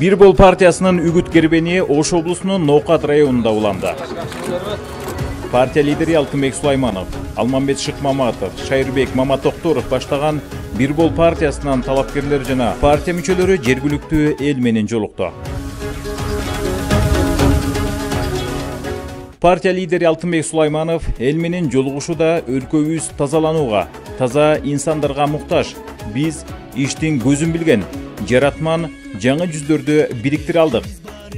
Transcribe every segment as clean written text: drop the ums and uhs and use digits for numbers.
Бир Бол партиясынын үгүт кербени Ош облусунун Ноокат районунда уланды. Партия лидери Алтынбек Сулайманов, Алмамбет Шыкмаматов, Шайырбек Маматоктуров баштаган Бир Бол партиясынын талапкерлери жана партия мүчөлөрү жергиликтүү эл менен жолукту. Партия лидери Алтынбек Сулайманов эл менен жолугушууда өлкөбүз тазаланууга, таза инсандарга муктаж. Биз иштин көзүн билген, жаратман жаңы жүздөрдү бириктире алдык.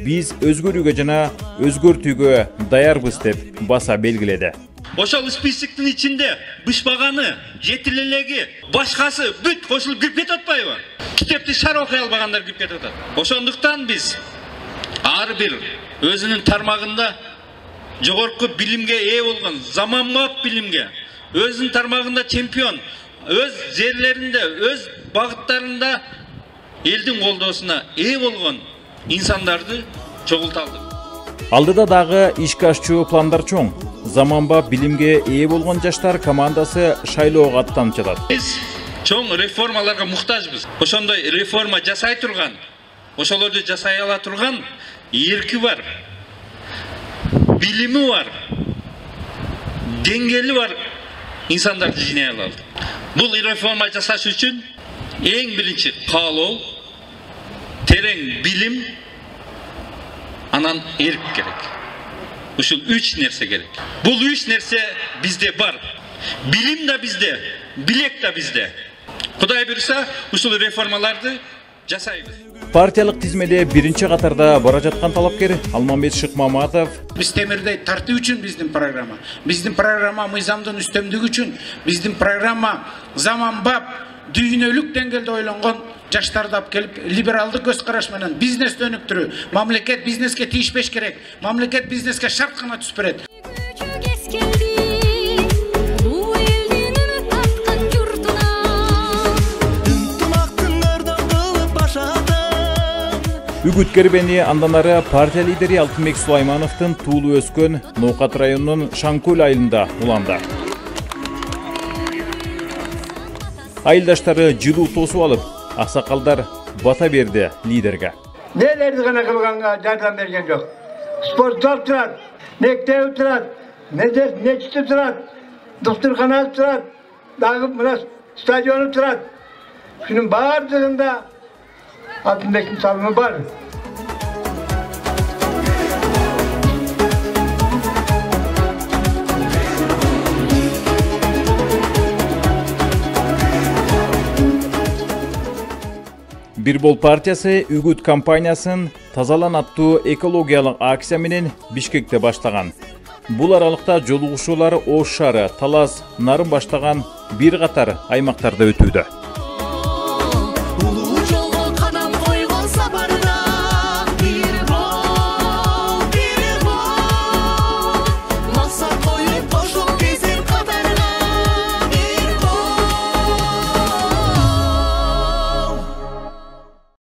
Биз өзгөрүүгө жана өзгөртүүгө даярбыз деп баса белгиледи. Ошол списоктун ичинде бышпаганы, жетилелеги, башкасы бүт кошулуп кирип кетип атпайбы? Китепти шар окуй албагандар кирип кетип атат. Ошондуктан биз ар бир өзүнүн тармагында жогорку билимге ээ болгон, заманбап билимге, өзүнүн тармагында чемпион, өз жерлеринде, өз багыттарында элдин колдоосуна ээ болгон инсандарды чогулталды. Алдыда дагы ишке ашчу пландар чоң. Заманбап билимге ээ болгон жаштар командасы шайлоого аттанып жатат. Биз чоң реформаларга муктажбыз. Ошондой реформа жасай турган, ошолорду жасай ала турган эрки бар, билими бар, деңгээли бар инсандарды жинай алалы. Бул реформа жасаш үчүн эң биринчи каалоо, терең билим, анан эрк керек. Ушул 3 нерсе керек. Бул 3 нерсе бизде бар. Билим да бизде, билек да бизде. Кудай буйруса, ушул реформаларды жасайбыз. Партиялык тизмеде биринчи катарда бара жаткан талапкер Алмамбет Шыкмаматов. Биз темирдей тартуу үчүн биздин программа. Биздин программа мыйзамдын үстөмдүгү үчүн, биздин программа заманбап, дүйнөлүк деңгээлде ойлонгон жаштарды алып келип, либералдык көз караш менен бизнести өнүктүрүү. Мамлекет бизнеске тийишпеш керек. Мамлекет бизнеске шарт гана түз берет. Үгүт кербени андан ары партия лидери Алтынбек Сулаймановдун туулуп өскөн Ноокат районунун Шаңкөл айылында уланды. Айылдаштары жылуу тосуп алып, аксакалдар бата берди лидерге. Нелерди гана кылганга жардам берген жок. Спорт турат, мектеп турат, мечит турат, доктуркана турат, дагы мына стадион турат. Шунун баардыгында Алтынбектин салымы бар. Бир Бол партиясы үгүт кампаниясын тазалан аттуу экологиялык акция менен Бишкекте баштаган. Бул аралыкта жолугушуулар Ош шаары, Талас, Нарын баштаган бир катар аймактарда өтүүдө.